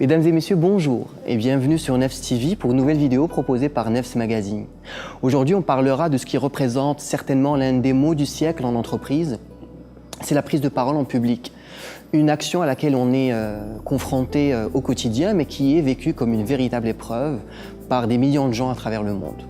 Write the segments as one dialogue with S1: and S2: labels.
S1: Mesdames et messieurs, bonjour et bienvenue sur Nefs TV pour une nouvelle vidéo proposée par Nefs Magazine. Aujourd'hui, on parlera de ce qui représente certainement l'un des mots du siècle en entreprise, c'est la prise de parole en public. Une action à laquelle on est confronté au quotidien, mais qui est vécue comme une véritable épreuve par des millions de gens à travers le monde.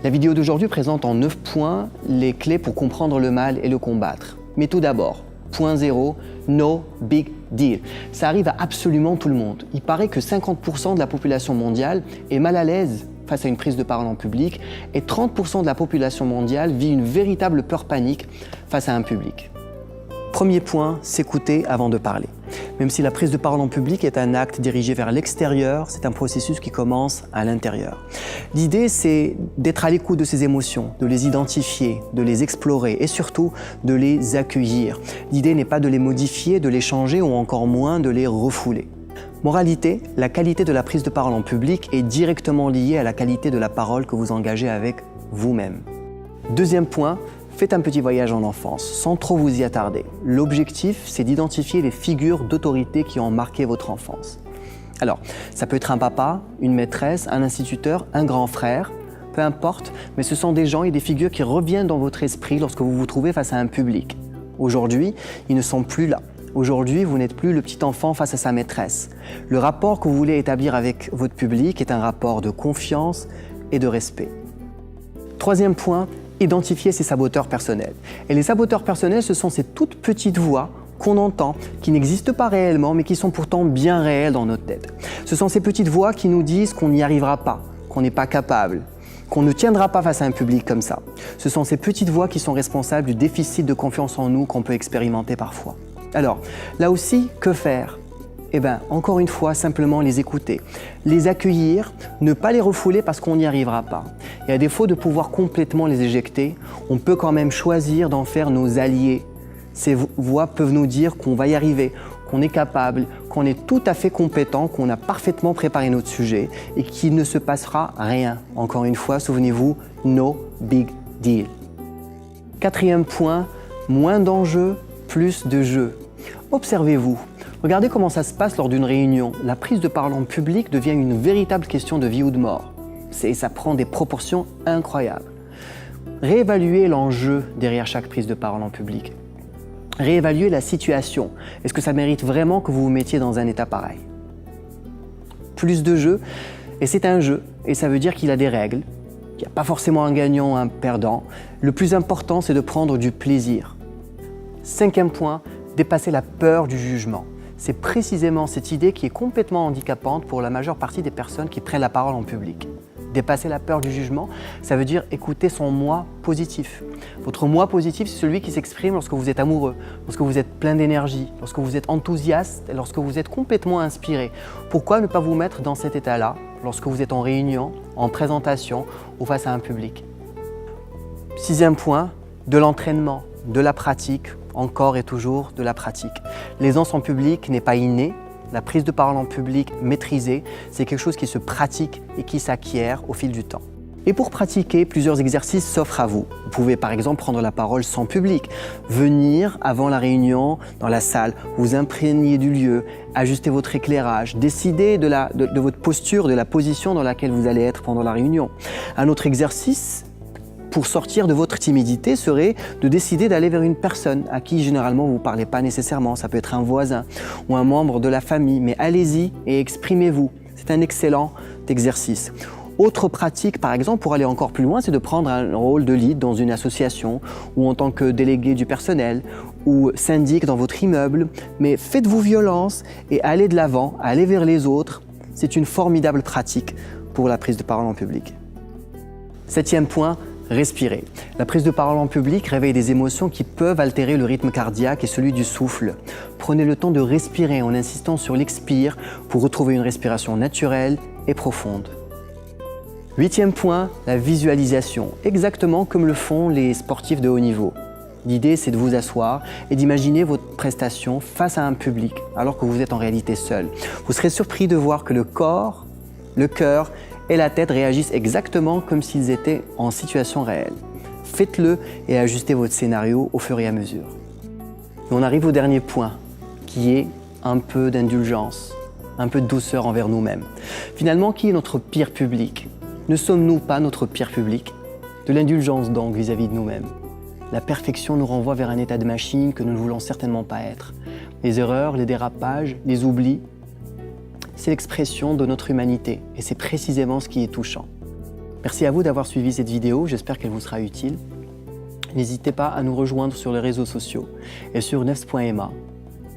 S1: La vidéo d'aujourd'hui présente en 9 points les clés pour comprendre le mal et le combattre. Mais tout d'abord, point 0, no big deal. Ça arrive à absolument tout le monde. Il paraît que 50% de la population mondiale est mal à l'aise face à une prise de parole en public et 30% de la population mondiale vit une véritable peur panique face à un public. Premier point, s'écouter avant de parler. Même si la prise de parole en public est un acte dirigé vers l'extérieur, c'est un processus qui commence à l'intérieur. L'idée, c'est d'être à l'écoute de ses émotions, de les identifier, de les explorer et surtout de les accueillir. L'idée n'est pas de les modifier, de les changer ou encore moins de les refouler. Moralité, la qualité de la prise de parole en public est directement liée à la qualité de la parole que vous engagez avec vous-même. Deuxième point, faites un petit voyage en enfance, sans trop vous y attarder. L'objectif, c'est d'identifier les figures d'autorité qui ont marqué votre enfance. Alors, ça peut être un papa, une maîtresse, un instituteur, un grand frère, peu importe, mais ce sont des gens et des figures qui reviennent dans votre esprit lorsque vous vous trouvez face à un public. Aujourd'hui, ils ne sont plus là. Aujourd'hui, vous n'êtes plus le petit enfant face à sa maîtresse. Le rapport que vous voulez établir avec votre public est un rapport de confiance et de respect. Troisième point, identifier ses saboteurs personnels. Et les saboteurs personnels, ce sont ces toutes petites voix qu'on entend, qui n'existent pas réellement, mais qui sont pourtant bien réelles dans notre tête. Ce sont ces petites voix qui nous disent qu'on n'y arrivera pas, qu'on n'est pas capable, qu'on ne tiendra pas face à un public comme ça. Ce sont ces petites voix qui sont responsables du déficit de confiance en nous qu'on peut expérimenter parfois. Alors, là aussi, que faire ? Eh bien, encore une fois, simplement les écouter, les accueillir, ne pas les refouler parce qu'on n'y arrivera pas. Et à défaut de pouvoir complètement les éjecter, on peut quand même choisir d'en faire nos alliés. Ces voix peuvent nous dire qu'on va y arriver, qu'on est capable, qu'on est tout à fait compétent, qu'on a parfaitement préparé notre sujet et qu'il ne se passera rien. Encore une fois, souvenez-vous, no big deal. Quatrième point, moins d'enjeux, plus de jeu. Observez-vous. Regardez comment ça se passe lors d'une réunion. La prise de parole en public devient une véritable question de vie ou de mort. Ça prend des proportions incroyables. Réévaluez l'enjeu derrière chaque prise de parole en public. Réévaluez la situation. Est-ce que ça mérite vraiment que vous vous mettiez dans un état pareil ? Plus de jeu, et c'est un jeu, et ça veut dire qu'il a des règles, qu'il n'y a pas forcément un gagnant ou un perdant. Le plus important, c'est de prendre du plaisir. Cinquième point, dépasser la peur du jugement. C'est précisément cette idée qui est complètement handicapante pour la majeure partie des personnes qui prennent la parole en public. Dépasser la peur du jugement, ça veut dire écouter son moi positif. Votre moi positif, c'est celui qui s'exprime lorsque vous êtes amoureux, lorsque vous êtes plein d'énergie, lorsque vous êtes enthousiaste, lorsque vous êtes complètement inspiré. Pourquoi ne pas vous mettre dans cet état-là lorsque vous êtes en réunion, en présentation ou face à un public ? Sixième point, de l'entraînement, de la pratique, encore et toujours de la pratique. L'aisance en public n'est pas innée. La prise de parole en public maîtrisée, c'est quelque chose qui se pratique et qui s'acquiert au fil du temps. Et pour pratiquer, plusieurs exercices s'offrent à vous. Vous pouvez par exemple prendre la parole sans public, venir avant la réunion dans la salle, vous imprégner du lieu, ajuster votre éclairage, décider de votre posture, de la position dans laquelle vous allez être pendant la réunion. Un autre exercice pour sortir de votre timidité serait de décider d'aller vers une personne à qui généralement vous ne parlez pas nécessairement. Ça peut être un voisin ou un membre de la famille, mais allez-y et exprimez-vous. C'est un excellent exercice. Autre pratique, par exemple, pour aller encore plus loin, c'est de prendre un rôle de lead dans une association ou en tant que délégué du personnel ou syndic dans votre immeuble. Mais faites-vous violence et allez de l'avant, allez vers les autres. C'est une formidable pratique pour la prise de parole en public. Septième point, respirez. La prise de parole en public réveille des émotions qui peuvent altérer le rythme cardiaque et celui du souffle. Prenez le temps de respirer en insistant sur l'expire pour retrouver une respiration naturelle et profonde. Huitième point, la visualisation, exactement comme le font les sportifs de haut niveau. L'idée, c'est de vous asseoir et d'imaginer votre prestation face à un public alors que vous êtes en réalité seul. Vous serez surpris de voir que le corps, le cœur et la tête réagissent exactement comme s'ils étaient en situation réelle. Faites-le et ajustez votre scénario au fur et à mesure. Et on arrive au dernier point, qui est un peu d'indulgence. un peu de douceur envers nous-mêmes. Finalement, qui est notre pire public? Ne sommes-nous pas notre pire public? De l'indulgence donc vis-à-vis de nous-mêmes. La perfection nous renvoie vers un état de machine que nous ne voulons certainement pas être. Les erreurs, les dérapages, les oublis, c'est l'expression de notre humanité et c'est précisément ce qui est touchant. Merci à vous d'avoir suivi cette vidéo, j'espère qu'elle vous sera utile. N'hésitez pas à nous rejoindre sur les réseaux sociaux et sur nefs.ma.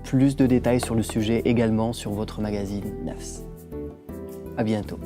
S1: Plus de détails sur le sujet également sur votre magazine Nefs. À bientôt.